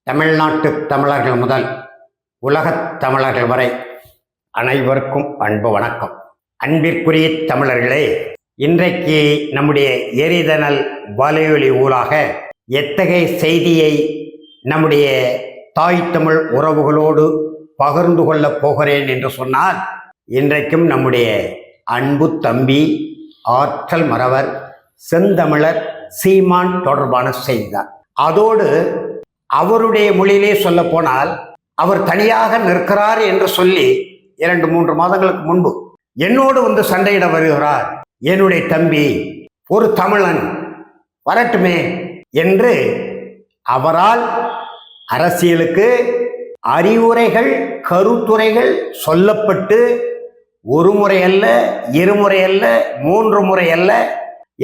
தமிழ்நாட்டு தமிழர்கள் முதல் உலகத் தமிழர்கள் வரை அனைவருக்கும் அன்பு வணக்கம். அன்பிற்குரிய தமிழர்களே, இன்றைக்கு நம்முடைய எரிதனல் வலையொலி ஊடாக எத்தகைய செய்தியை நம்முடைய தாய் தமிழ் உறவுகளோடு பகிர்ந்து கொள்ளப் போகிறேன் என்று சொன்னால், இன்றைக்கும் நம்முடைய அன்பு தம்பி ஆற்றல் மறவர் செந்தமிழர் சீமான் தொடர்பான செய்திதான். அதோடு அவருடைய மொழியிலே சொல்ல போனால், அவர் தனியாக நிற்கிறார் என்று சொல்லி 2-3 மாதங்களுக்கு முன்பு என்னோடு வந்து சண்டையிட வருகிறார். என்னுடைய தம்பி ஒரு தமிழன் வரட்டுமே என்று அவரால் அரசியலுக்கு அறிவுரைகள் கருத்துரைகள் சொல்லப்பட்டு ஒரு முறை அல்ல, இருமுறை அல்ல, 3 முறை அல்ல,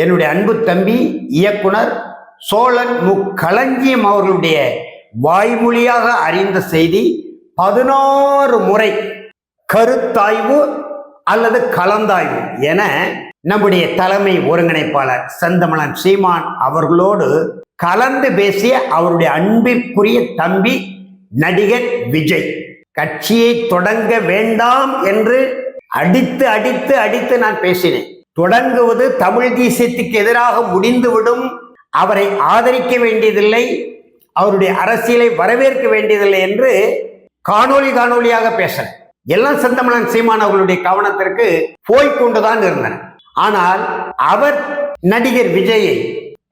என்னுடைய அன்பு தம்பி இயக்குனர் சோழன் களஞ்சியம் அவர்களுடைய வாய்மொழியாக அறிந்த செய்தி 16 முறை கருத்தாய்வு அல்லது கலந்தாய்வு என நம்முடைய தலைமை ஒருங்கிணைப்பாளர் செந்தமிழன் சீமான் அவர்களோடு கலந்து பேசிய அவருடைய அன்பிற்குரிய தம்பி நடிகர் விஜய் கட்சியை தொடங்க வேண்டாம் என்று அடித்து அடித்து அடித்து நான் பேசினேன். தொடங்குவது தமிழ் தேசியத்துக்கு எதிராக முடிந்துவிடும், அவரை ஆதரிக்க வேண்டியதில்லை, அவருடைய அரசியலை வரவேற்க வேண்டியதில்லை என்று காணொலியாக பேசினேன். எல்லாம் செந்தமிழன் சீமான் அவர்களுடைய கவனத்திற்கு போய்கொண்டுதான் இருந்தன. ஆனால் அவர் நடிகர் விஜயை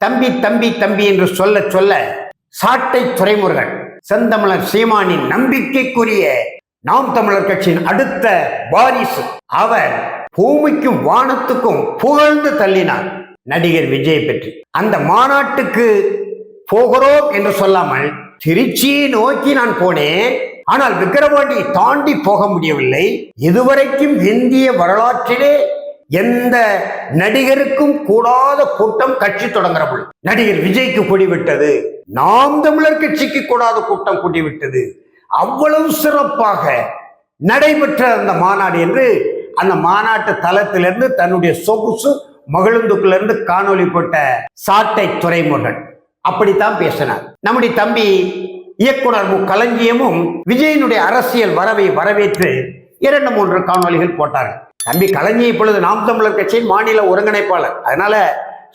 தம்பி தம்பி தம்பி என்று சொல்ல சொல்ல சாட்டை துரைமுருகன் செந்தமிழர் சீமானின் நம்பிக்கைக்குரிய நாம் தமிழர் கட்சியின் அடுத்த வாரிசு, அவர் பூமிக்கும் வானத்துக்கும் புகழ்ந்து தள்ளினார் நடிகர் விஜயை பற்றி. அந்த மாநாட்டுக்கு போகிறோம் என்று சொல்லாமல் திருச்சியை நோக்கி நான் போனேன். ஆனால் விக்கிரவாண்டியை தாண்டி போக முடியவில்லை. இதுவரைக்கும் இந்திய வரலாற்றிலே எந்த நடிகருக்கும் கூடாத கூட்டம் கட்சி தொடங்குற பொழுது நடிகர் விஜய்க்கு கூடிவிட்டது, நாம் தமிழர் கட்சிக்கு கூடாத கூட்டம் கூடிவிட்டது. அவ்வளவு சிறப்பாக நடைபெற்ற அந்த மாநாடு என்று அந்த மாநாட்டு தளத்திலிருந்து தன்னுடைய சொகுசு மகிழுந்துக்குள்ளிருந்து காணொலி போட்ட சாட்டை துரைமுருகன் அப்படித்தான் பேசினார். நம்முடைய தம்பி இயக்குனர் களஞ்சியமும் விஜயனுடைய அரசியல் வரவை வரவேற்று 2-3 காணொலிகள் போட்டார்கள். தம்பி களஞ்சியம் இப்பொழுது நாம் தமிழர் கட்சியின் மாநில ஒருங்கிணைப்பாளர், அதனால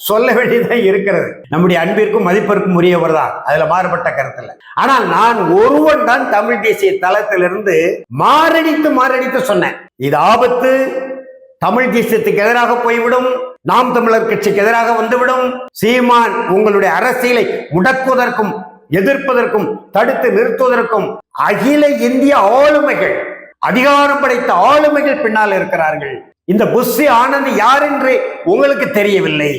சொல்ல வேண்டியதான் இருக்கிறது. நம்முடைய அன்பிற்கும் மதிப்பிற்கும் உரியவர் தான், அதுல மாறுபட்ட கருத்து இல்லை. ஆனால் நான் ஒருவன் தான் தமிழ் தேசிய தளத்திலிருந்து மாரடித்து சொன்னேன், இது ஆபத்து, தமிழ் தேசியத்துக்கு எதிராக போய்விடும், நாம் தமிழர் கட்சிக்கு எதிராக வந்துவிடும். சீமான் உங்களுடைய அரசியலை முடக்குவதற்கும் எதிர்ப்பதற்கும் தடுத்து நிறுத்துவதற்கும் அகில இந்திய ஆளுமைகள், அதிகாரம் படைத்த ஆளுமைகள் பின்னால் இருக்கிறார்கள். இந்த புஷி ஆனந்த் யார் என்று உங்களுக்கு தெரியவில்லை.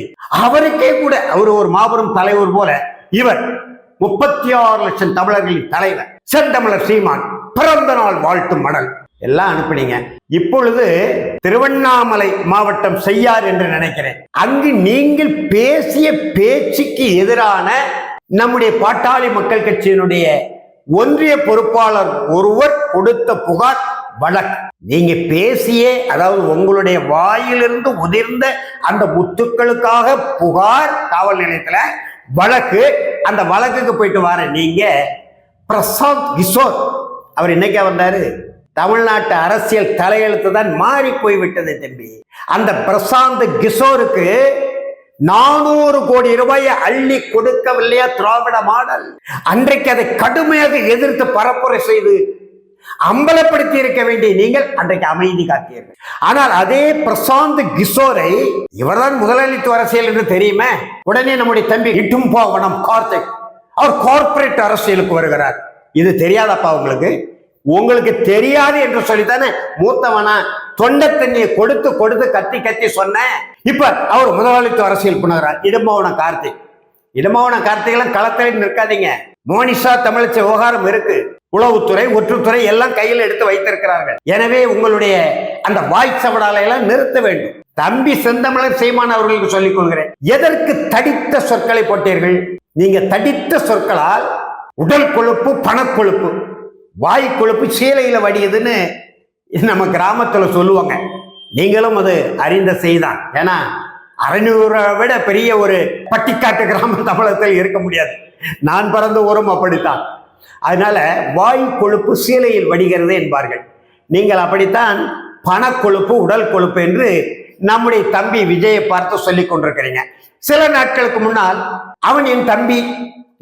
அவருக்கே கூட அவர் ஒரு மாபெரும் தலைவர் போல இவர் 36 லட்சம் தமிழர்களின் தலைவர் செந்தமிழர் சீமான் பிறந்த நாள் வாழ்த்து மடல் எல்லாம் அனுப்பினீங்க. இப்பொழுது திருவண்ணாமலை மாவட்டம் செய்யார் என்று நினைக்கிறேன், அங்கு நீங்கள் பேசிய பேச்சுக்கு எதிரான நம்முடைய பாட்டாளி மக்கள் கட்சியினுடைய ஒன்றிய பொறுப்பாளர் ஒருவர் கொடுத்த புகார் வழக்கு. நீங்க பேசிய, அதாவது உங்களுடைய வாயிலிருந்து உதிர்ந்த அந்த முத்துக்களுக்காக புகார் காவல் நிலையத்துல வழக்கு. அந்த வழக்குக்கு போயிட்டு வர நீங்க பிரசாந்த் கிஷோர் அவர் இன்னைக்கா வந்தாரு? தமிழ்நாட்டு அரசியல் தலையெழுத்து தான் மாறி போய்விட்டது தம்பி. அந்த பிரசாந்த் கிஷோருக்கு 400 கோடி ரூபாயை அள்ளி கொடுக்கவில்லையா திராவிட மாடல்? அன்றைக்கு அதை கடுமையாக எதிர்த்து பரப்புரை செய்து அம்பலப்படுத்தி இருக்க வேண்டிய நீங்கள் அன்றைக்கு அமைதி காத்தீர்கள். ஆனால் அதே பிரசாந்த் கிஷோரை இவர்தான் முதலாளித்துவ அரசியல் என்று தெரியுமே, உடனே நம்முடைய தம்பி இட்டும்பாவனம் கார்த்திக் அவர் கார்பரேட் அரசியலுக்கு வருகிறார். இது தெரியாதப்பா உங்களுக்கு? உங்களுக்கு தெரியாது என்று சொல்லித்தானே மூத்தவனா தொண்டை தண்ணியை கொடுத்து கொடுத்து கத்தி கத்தி சொன்ன. இப்ப அவர் முதலாளித்துவ அரசியல் பண்ணுகிறார். இடும்பவன கார்த்திகெல்லாம் களத்தில் நிற்காதீங்க. மோனிஷா தமிழச்சி விவகாரம் இருக்கு, உளவுத்துறை ஒற்றுத்துறை எல்லாம் கையில் எடுத்து வைத்திருக்கிறார்கள். எனவே உங்களுடைய அந்த வாய் சவடாலை எல்லாம் நிறுத்த வேண்டும். தம்பி செந்தமிழர் சீமான் அவர்களுக்கு சொல்லிக் கொள்கிறேன், எதற்கு தடித்த சொற்களை போட்டீர்கள்? நீங்க தடித்த சொற்களால் உடல் கொழுப்பு, பணக்கொழுப்பு, வாய் கொழுப்பு சீலையில வடியுதுன்னு நம்ம கிராமத்துல சொல்லுவாங்க. நீங்களும் அது அறிந்த செய்தான். ஏன்னா 600 விட பெரிய ஒரு பட்டிக்காட்டு கிராம தமிழகத்தில் இருக்க முடியாது. நான் பிறந்த ஊரும் அப்படித்தான். அதனால வாய் கொழுப்பு சீலையில் வடிகிறது என்பார்கள். நீங்கள் அப்படித்தான் பணக்கொழுப்பு உடல் கொழுப்பு என்று நம்முடைய தம்பி விஜயை பார்த்து சொல்லிக் கொண்டிருக்கிறீங்க. சில நாட்களுக்கு முன்னால் அவன் என் தம்பி,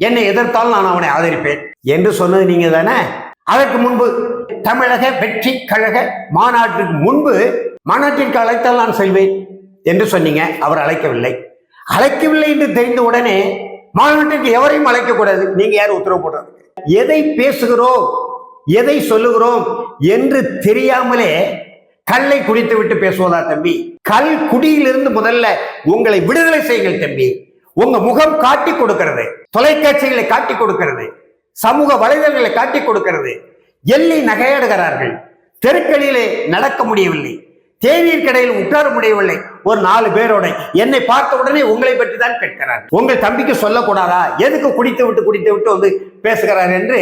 என்னை எதிர்த்தால் நான் அவனை ஆதரிப்பேன் என்று சொன்னது நீங்க தானே. அதற்கு முன்பு தமிழக வெற்றி கழக மாநாட்டிற்கு முன்பு மாநாட்டிற்கு அழைத்தால் நான் செல்வேன் என்று சொன்னீங்க. அவர் அழைக்கவில்லை என்று தெரிந்த உடனே மாநாட்டிற்கு எவரையும் அழைக்கக்கூடாது, நீங்க யார் உத்தரவு போடுறது? எதை பேசுகிறோம் எதை சொல்லுகிறோம் என்று தெரியாமலே கல்லை குடித்து விட்டு பேசுவதா தம்பி? கல் குடியிலிருந்து முதல்ல உங்களை விடுதலை செய்யுங்கள் தம்பி. உங்க முகம் காட்டி கொடுக்கிறது, தொலைக்காட்சிகளை காட்டி கொடுக்கிறது, சமூக வலைதளங்களை காட்டி கொடுக்கிறது. எள்ளி நகையாடுகிறார்கள், தெருக்களிலே நடக்க முடியவில்லை, தேநீர் கடையில் உட்கார முடியவில்லை. ஒரு 4 பேரோட என்னை பார்த்த உடனே உங்களை பற்றி தான் கேட்கிறார். உங்கள் தம்பிக்கு சொல்லக்கூடாதா? எதுக்கு குடித்து விட்டு வந்து பேசுகிறார் என்று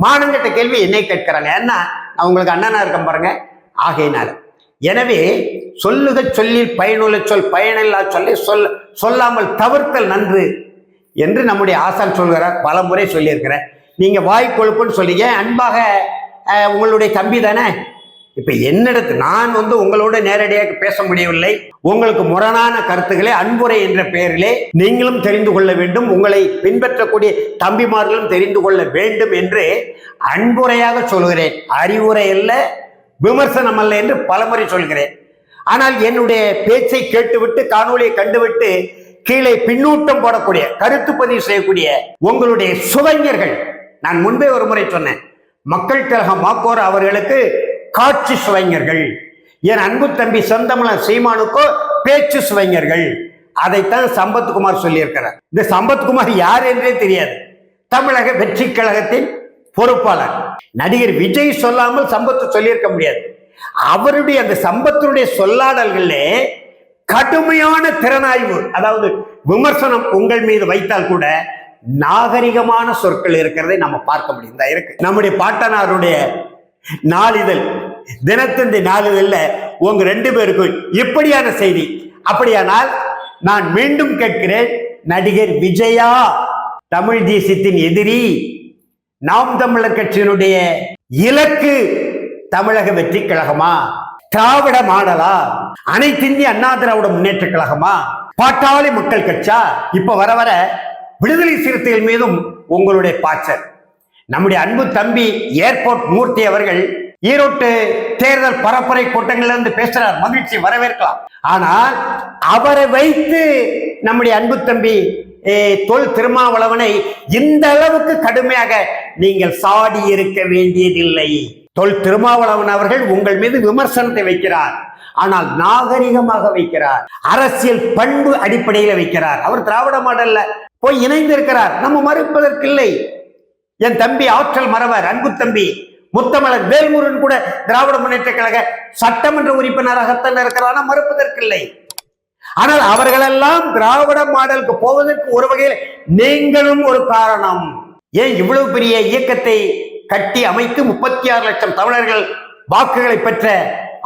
மானங்கட்ட கேள்வி என்னை கேட்கிறாங்க. ஏன்னா நான் உங்களுக்கு அண்ணனா இருக்கேன் பாருங்க. ஆகையினால எனவே சொல்லுக சொல்லில் பயனுள்ள சொல், பயனில்லா சொல்லை சொல்லாமல் தவிர்த்தல் நன்று என்று நம்முடைய ஆசான் சொல்கிறார். பல முறை சொல்லியிருக்கிறேன். நீங்க வாய் கொழுப்புன்னு சொல்லிங்க. அன்பாக உங்களுடைய தம்பி தானே. இப்ப என்னிடத்து நான் உங்களோட நேரடியாக பேச முடியவில்லை. உங்களுக்கு முரணான கருத்துக்களை அன்புரை என்ற பெயரிலே நீங்களும் தெரிந்து கொள்ள வேண்டும், உங்களை பின்பற்றக்கூடிய தம்பிமார்களும் தெரிந்து கொள்ள வேண்டும் என்று அன்புரையாக சொல்கிறேன். அறிவுரை அல்ல, விமர்சனம் அல்ல என்று பலமுறை சொல்கிறேன். ஆனால் என்னுடைய பேச்சை கேட்டுவிட்டு காணொலியை கண்டுவிட்டு கீழே பின்னூட்டம் போடக்கூடிய, கருத்து பதிவு செய்யக்கூடிய உங்களுடைய சுவைஞர்கள், நான் முன்பே ஒரு முறை சொன்னேன், மக்கள் கழகம் மாக்கோர் அவர்களுக்கு காட்சி சுவைஞர்கள், என் அன்பு தம்பி செந்தமிழன் சீமானுக்கோ பேச்சு சுவைஞர்கள். அதைத்தான் சம்பத்குமார் சொல்லியிருக்கிறார். இந்த சம்பத்குமார் யார் என்றே தெரியாது. தமிழக வெற்றி கழகத்தின் பொறுப்பாளர். நடிகர் விஜய் சொல்லாமல் சம்பத்து சொல்லியிருக்க முடியாது. அவருடைய அந்த சம்பத்தினுடைய சொல்லாடல்களே கடுமையான திறனாய்வு, அதாவது விமர்சனம் உங்கள் மீது வைத்தால் கூட நாகரிகமான சொற்கள் இருக்கிறதை நம்ம பார்க்க முடியும். இருக்கு நம்முடைய பாட்டனாருடைய நாளிதழ், தினத்தந்தி நாளிதழ்ல உங்க 2 பேருக்கும் இப்படியான செய்தி. அப்படியானால் நான் மீண்டும் கேட்கிறேன், நடிகர் விஜயா தமிழ் தேசியத்தின் எதிரி? நாம் தமிழர் கட்சியினுடைய இலக்கு தமிழக வெற்றி கழகமா, திராவிட மாடலா, அனைத்திந்திய அண்ணா திராவிட முன்னேற்ற கழகமா, பாட்டாளி மக்கள் கட்சா? இப்ப வர வர விடுதலை சிறுத்தைகள் மீதும் உங்களுடைய பாய்ச்சல். நம்முடைய அன்பு தம்பி ஏர்போர்ட் மூர்த்தி அவர்கள் ஈரோட்டு தேர்தல் பரப்புரை கூட்டங்கள்ல இருந்து பேசுறார், மகிழ்ச்சி, வரவேற்கலாம். ஆனால் அவரை வைத்து நம்முடைய அன்பு தம்பி தொல் திருமாவளவனை இந்த அளவுக்கு கடுமையாக நீங்கள் சாடி இருக்க வேண்டியதில்லை. தொல் திருமாவளவன் அவர்கள் உங்கள் மீது விமர்சனத்தை வைக்கிறார், ஆனால் நாகரிகமாக வைக்கிறார், அரசியல் பண்பு அடிப்படையில் வைக்கிறார். அவர் திராவிட மாடல்ல போய் இணைந்திருக்கிறார், நம்ம மறுப்பதற்கில்லை. என் தம்பி ஆற்றல் மறவர் அன்பு தம்பி முத்தமிழர் வேல்முருகன் கூட திராவிட முன்னேற்ற கழக சட்டமன்ற உறுப்பினராகத்தான் இருக்கிறார், மறுப்பதற்கில்லை. ஆனால் அவர்களெல்லாம் திராவிட மாடலுக்கு போவதற்கு ஒரு வகையில் நீங்களும் ஒரு காரணம். ஏன் இவ்வளவு பெரிய இயக்கத்தை கட்டி அமைத்து 36 லட்சம் தமிழர்கள் வாக்குகளை பெற்ற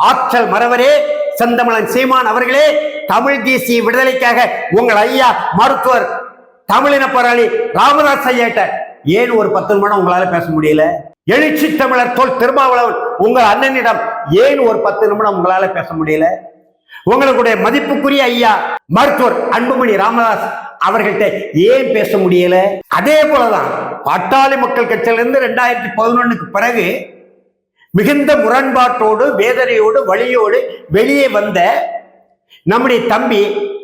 ஆற்றல் மறவரே, செந்தமிழன் சீமான் அவர்களே, தமிழ் தேசிய விடுதலைக்காக உங்கள் ஐயா மருத்துவர் தமிழின போராளி ராமதாஸ் ஐயாட்ட ஏன் ஒரு 10 நிமிடம் உங்களால பேச முடியல? எழுச்சி தமிழர் தொல் திருமாவளவன் உங்கள் அண்ணனிடம் ஏன் ஒரு 10 நிமிடம் உங்களால பேச முடியல? உங்களுடைய மதிப்புக்குரிய ஐயா மருத்துவர் அன்புமணி ராமதாஸ் அவர்கள்ட்ட ஏன் பேச முடியல? அதே போலதான் பாட்டாளி மக்கள் கட்சியிலிருந்து 2011க்கு பிறகு மிகுந்த முரண்பாட்டோடு, வேதனையோடு, வழியோடு வெளியே வந்த நம்முடைய தம்பி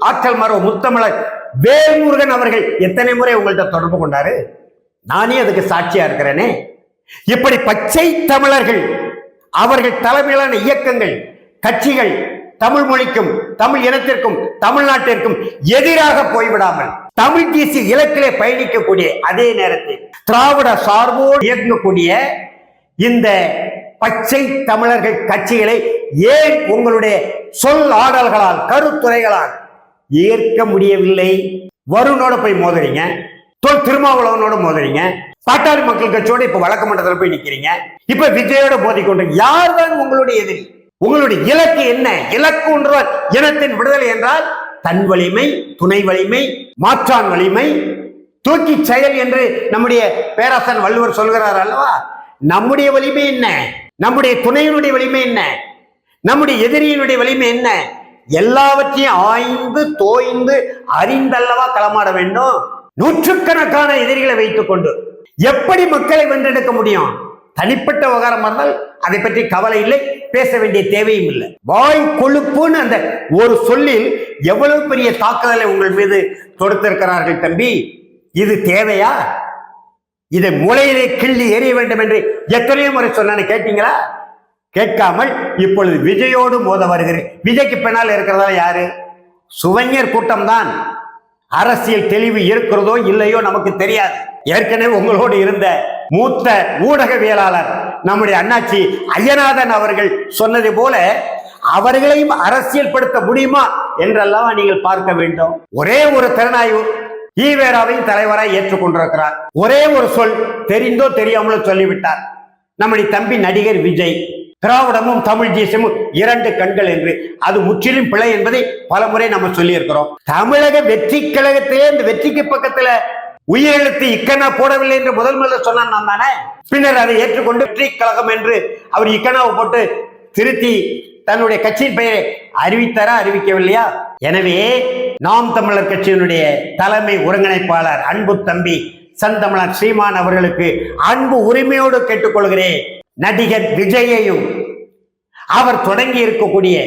ஆற்றல் மரோ முத்தமிழர் வேல்முருகன் அவர்கள் எத்தனை முறை உங்கள்கிட்ட தொடர்பு கொண்டாரு? நானே அதுக்கு சாட்சியா இருக்கிறேனே. இப்படி பச்சை தமிழர்கள், அவர்கள் தலைமையிலான இயக்கங்கள், கட்சிகள் தமிழ் மொழிக்கும் தமிழ் இனத்திற்கும் தமிழ்நாட்டிற்கும் எதிராக போய்விடாமல் தமிழ் தேசிய இலக்கிலே பயணிக்கக்கூடிய அதே நேரத்தில் திராவிட சார்போடு இயங்கக்கூடிய இந்த பச்சை தமிழர்கள் கட்சிகளை ஏன் உங்களுடைய சொல் ஆடல்களால், கருத்துரைகளால் ஏற்க முடியவில்லை? வருணோட போய் மோதுறீங்க, தொல் திருமாவளவனோட மோதுறீங்க, பாட்டாளி மக்கள் கட்சியோட இப்ப வழக்கு மன்றத்தில் போய் நிக்கிறீங்க, இப்ப விஜயோட மோதிக்கொண்டு. யார் தான் உங்களுடைய எதிரி? உங்களுடைய இலக்கு என்ன? இலக்கு ஒன்றால் இனத்தின் விடுதலை என்றால் தன் வலிமை, துணை வலிமை, மாற்றான் வலிமை, தூக்கி செயல் என்று நம்முடைய பேராசன் வள்ளுவர் சொல்கிறார் அல்லவா? நம்முடைய வலிமை என்ன, நம்முடைய துணையினுடைய வலிமை என்ன, நம்முடைய எதிரியினுடைய வலிமை என்ன, எல்லாவற்றையும் ஆய்ந்து தோய்ந்து அறிந்தல்லவா களமாட வேண்டும். நூற்றுக்கணக்கான எதிரிகளை வைத்துக் கொண்டு எப்படி மக்களை வென்றெடுக்க முடியும்? தனிப்பட்ட விவகாரம் இருந்தால் அதை பற்றி கவலை இல்லை, பேச வேண்டிய தேவையும் இல்லை. வாய் கொழுப்புன்னு அந்த ஒரு சொல்லில் எவ்வளவு பெரிய தாக்குதலை உங்கள் மீது தொடுத்திருக்கிறார்கள் தம்பி. இது தேவையா? இதை மூளையிலே கிள்ளி எறிய வேண்டும் என்று எத்தனையோ முறை சொன்ன கேட்டீங்களா? கேட்காமல் இப்பொழுது விஜயோடு மோத வருகிறேன். விஜய்க்கு பின்னால் இருக்கிறதா யாரு? சுவஞர் கூட்டம் தான். அரசியல் தெளிவு இருக்கிறதோ இல்லையோ நமக்கு தெரியாது. ஏற்கனவே உங்களோடு இருந்த மூத்த ஊடகவியலாளர் நம்முடைய அண்ணாச்சி ஐயநாதன் அவர்கள் சொன்னது போல அவர்களையும் அரசியல் படுத்த முடியுமா என்றெல்லாம் நீங்கள் பார்க்க வேண்டும். ஒரே ஒரு திறனாய்வு ஈவேராவையும் தலைவராய் ஏற்றுக்கொண்டிருக்கிறார். ஒரே ஒரு சொல் தெரிந்தோ தெரியாமலோ சொல்லிவிட்டார். நம்முடைய தம்பி நடிகர் விஜய் திராவிடமும் தமிழ் தேசமும் இரண்டு கண்கள் என்று, அது முற்றிலும் பிழை என்பதை பல முறை நம்ம சொல்லி இருக்கிறோம். தமிழக வெற்றி கழகத்திலே இந்த வெற்றிக்கு பக்கத்துல உயிரெழுத்து இக்கனா போடவில்லை என்று முதல்ல சொன்னான் நான் தானே. பின்னர் அதை ஏற்றுக்கொண்டு வெற்றி கழகம் என்று அவர் இக்கனாவை போட்டு திருத்தி தன்னுடைய கட்சியின் பெயரை அறிவித்தாரா, அறிவிக்கவில்லையா? எனவே நாம் தமிழர் கட்சியினுடைய தலைமை ஒருங்கிணைப்பாளர் அன்பு தம்பி செந்தமிழன் சீமான் அவர்களுக்கு அன்பு உரிமையோடு கேட்டுக்கொள்கிறேன். நடிகர் விஜயையும் அவர் தொடங்கி இருக்கக்கூடிய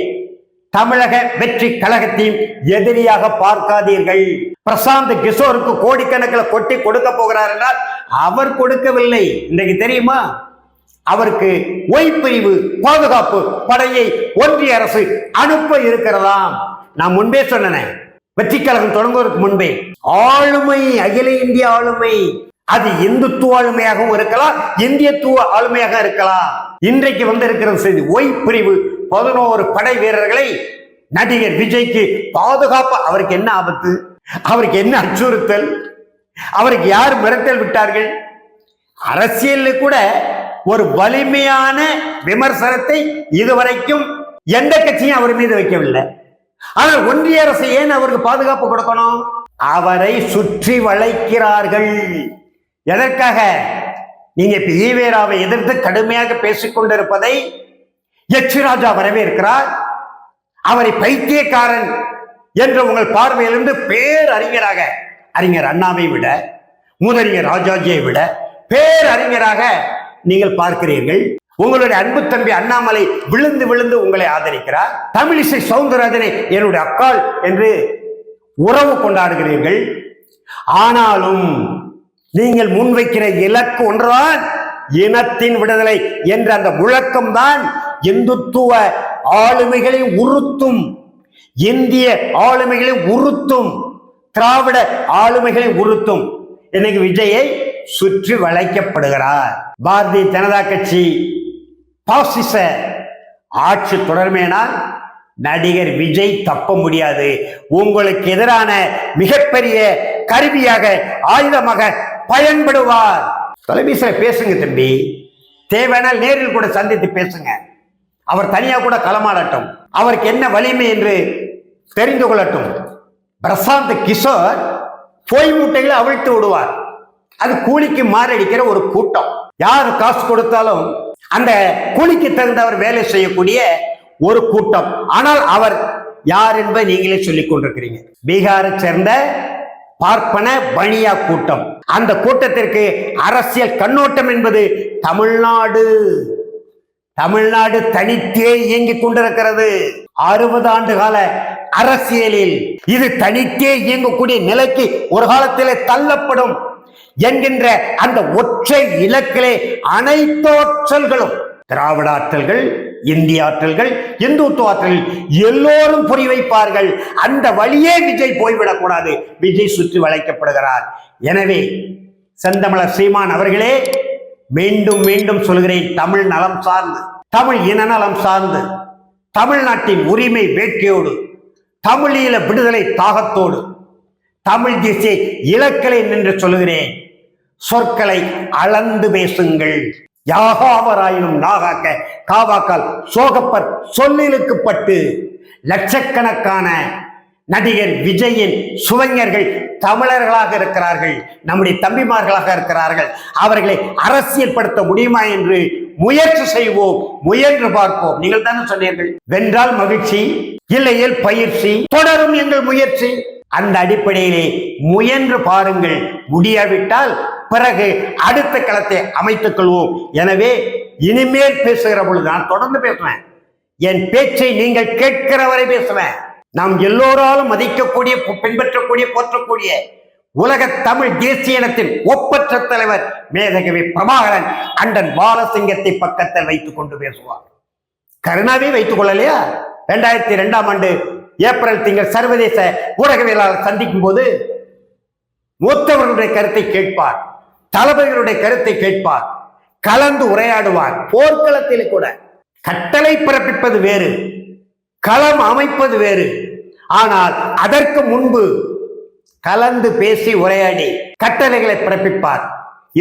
தமிழக வெற்றி கழகத்தையும் எதிரியாக பார்க்காதீர்கள். பிரசாந்த் கிஷோருக்கு கோடிக்கணக்கில் கொட்டி கொடுக்க போகிறார் என்றால் அவர் கொடுக்கவில்லை. இன்றைக்கு தெரியுமா, அவருக்கு ஓய்பிரிவு பாதுகாப்பு படையை ஒன்றிய அரசு அனுப்ப இருக்கிறதாம். நான் முன்பே சொன்னேன், வெற்றி கழகம் தொடங்குவதற்கு முன்பே ஆளுமை, அகில இந்திய ஆளுமை, அது இந்துத்துவ ஆளுமையாகவும் இருக்கலாம், இந்தியத்துவ ஆளுமையாக இருக்கலாம். இன்றைக்கு வந்திருக்கிற செய்தி, ஓய் பிரிவு 11 படை வீரர்களை நடிகர் விஜய்க்கு பாதுகாப்பு. அவருக்கு என்ன ஆபத்து? அவருக்கு என்ன அச்சுறுத்தல்? அவருக்கு யார் மிரட்டல் விட்டார்கள்? அரசியலில் கூட ஒரு வலிமையான விமர்சனத்தை இதுவரைக்கும் எந்த கட்சியும் அவர் மீது வைக்கவில்லை. ஆனால் ஒன்றிய அரசு ஏன் அவருக்கு பாதுகாப்பு கொடுக்கணும்? அவரை சுற்றி வளைக்கிறார்கள். எதற்காக? நீங்க இப்ப ஈவேராவை எதிர்த்து கடுமையாக பேசிக் கொண்டிருப்பதை எச் ராஜா வரவேற்கிறார். அவரை பைத்தியக்காரன் என்ற உங்கள் பார்வையிலிருந்து பேரறிஞராக, அறிஞர் அண்ணாவை விட, முதலியர் ராஜாஜியை விட பேரறிஞராக நீங்கள் பார்க்கிறீர்கள். உங்களுடைய அன்பு தம்பி அண்ணாமலை விழுந்து விழுந்து உங்களை ஆதரிக்கிறார். தமிழிசை சவுந்தரராஜனை என்னுடைய அக்காள் என்று உறவு கொண்டாடுகிறீர்கள். ஆனாலும் நீங்கள் முன்வைக்கிற இலக்கு ஒன்றுதான், இனத்தின் விடுதலை என்ற அந்த முழக்கம் தான் இந்துத்துவ ஆளுமைகளை உறுத்தும், இந்திய ஆளுமைகளை உறுத்தும், திராவிட ஆளுமைகளை உறுத்தும். இன்னைக்கு விஜயை சுற்றி வளைக்கப்படுகிறார். பாரதிய ஜனதா கட்சி பாசிச ஆட்சி தொடர்மேனால் நடிகர் விஜய் தப்ப முடியாது. உங்களுக்கு எதிரான மிகப்பெரிய கருவியாக, ஆயுதமாக பயன்படுவார். தொலைபேசியில பேசுங்க தம்பி, தேவையானால் நேரில் கூட சந்தித்து பேசுங்க. அவர் தனியா கூட களமாடட்டும், அவருக்கு என்ன வலிமை என்று தெரிந்து கொள்ளட்டும். பிரசாந்த் கிஷோர் பொய் மூட்டைகளை அவிழ்த்து விடுவார். அது கூலிக்கு மாரடிக்கிற ஒரு கூட்டம். யார் காசு கொடுத்தாலும் அந்த கூலிக்கு தகுந்தவர் வேலை செய்யக்கூடிய ஒரு கூட்டம். ஆனால் அவர் யார் என்பதை நீங்களே சொல்லிக் கொண்டிருக்கிறீங்க. பீகாரை சேர்ந்த பார்ப்பன பனியா கூட்டம். அந்த கூட்டத்திற்கு அரசியல் கண்ணோட்டம் என்பது தமிழ்நாடு. தமிழ்நாடு தனித்தே இயங்கிக் கொண்டிருக்கிறது. 60 ஆண்டு கால அரசியலில் இது தனித்தே இயங்கக்கூடிய நிலைக்கு ஒரு காலத்திலே தள்ளப்படும் என்கின்ற அந்த ஒற்றை இலக்கிலே அனைத்து ஆற்றல்களும், திராவிட ஆற்றல்கள், இந்திய ஆற்றல்கள், இந்துத்துவ ஆற்றல்கள் எல்லோரும் புரி வைப்பார்கள். அந்த வழியே விஜய் போய்விடக் கூடாது. விஜய் சுற்றி வளைக்கப்படுகிறார். எனவே செந்தமிழர் சீமான் அவர்களே, மீண்டும் மீண்டும் சொல்கிறேன், தமிழ் நலம் சார்ந்து, தமிழ் இன நலம் சார்ந்து, தமிழ்நாட்டின் உரிமை வேட்கையோடு, தமிழீழ விடுதலை தாகத்தோடு, தமிழ் தேசிய இலக்களை நின்று சொல்லுகிறேன், சொற்களை அளந்து பேசுங்கள். யாகாவராயினும் நாகாக்க காவாக்கால் சோகப்பர் சொல்லிலுக்குப்பட்டு லட்சக்கணக்கான நடிகர் விஜயின் சுவைஞர்கள் தமிழர்களாக இருக்கிறார்கள், நம்முடைய தம்பிமார்களாக இருக்கிறார்கள். அவர்களை அரசியல்படுத்த முடியுமா என்று முயற்சி செய்வோம், முயன்று பார்ப்போம். நீங்கள் தானே சொன்னீர்கள், வென்றால் மகிழ்ச்சி, இல்லையில் பயிற்சி, தொடரும் எங்கள் முயற்சி. அந்த அடிப்படையிலே முயன்று பாருங்கள். முடியாவிட்டால் பிறகு அடுத்த களத்தை அமைத்துக் கொள்வோம். எனவே இனிமேல் பேசுகிற பொழுது நான் தொடர்ந்து பேசுவேன். என் பேச்சை நீங்கள் கேட்கிற வரை பேசுவேன். நாம் எல்லோராலும் மதிக்கக்கூடிய, பின்பற்றக்கூடிய, போற்றக்கூடிய உலக தமிழ் தேசிய இனத்தின் ஒப்பற்ற தலைவர் மேதகவி பிரபாகரன் அண்டன் பாலசிங்கத்தை பக்கத்தில் வைத்துக் கொண்டு பேசுவார். கருணாவை வைத்துக் கொள்ளலையா? 2002 ஏப்ரல் திங்கள் சர்வதேச ஊடகவியலாளர் சந்திக்கும் போது மூத்தவர்களுடைய கருத்தை கேட்பார், தளபதிகளுடைய கருத்தை கேட்பார், கலந்து உரையாடுவார். போர்க்களத்தில் கூட கட்டளை பிறப்பிப்பது வேறு, களம் அமைப்பது வேறு. ஆனால் அதற்கு முன்பு கலந்து பேசி உரையாடி கட்டளைகளை பிறப்பிப்பார்.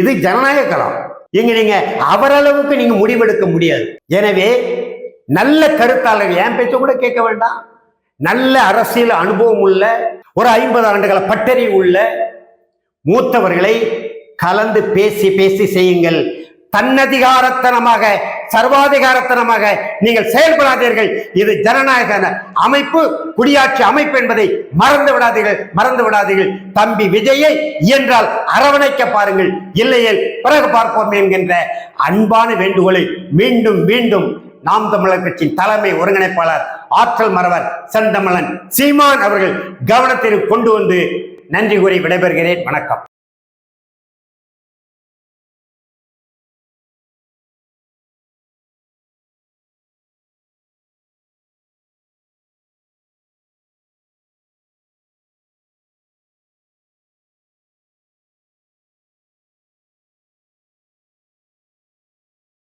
இது ஜனநாயக களம். இங்க நீங்க அவரளவுக்கு நீங்க முடிவெடுக்க முடியாது. எனவே நல்ல கருத்தாளர்கள், என் பேச்ச கூட கேட்க வேண்டாம், நல்ல அரசியல் அனுபவம் உள்ள, ஒரு 50 ஆண்டுகள பட்டறிவு உள்ள மூத்தவர்களை கலந்து பேசி பேசி செய்யுங்கள். தன்னதிகாரத்தனமாக, சர்வாதிகாரத்தனமாக நீங்கள் செயல்படாதீர்கள். இது ஜனநாயக அமைப்பு, குடியாட்சி அமைப்பு என்பதை மறந்து விடாதீர்கள். தம்பி விஜயை இயன்றால் அரவணைக்க பாருங்கள், இல்லையேல் பிறகு பார்ப்போம் என்கின்ற அன்பான வேண்டுகோளை மீண்டும் மீண்டும் நாம் தமிழர் கட்சியின் தலைமை ஒருங்கிணைப்பாளர் ஆற்றல் மறவர் செந்தமிழன் சீமான் அவர்கள் கவனத்தில் கொண்டு வந்து நன்றி கூறி விடைபெறுகிறேன். வணக்கம்.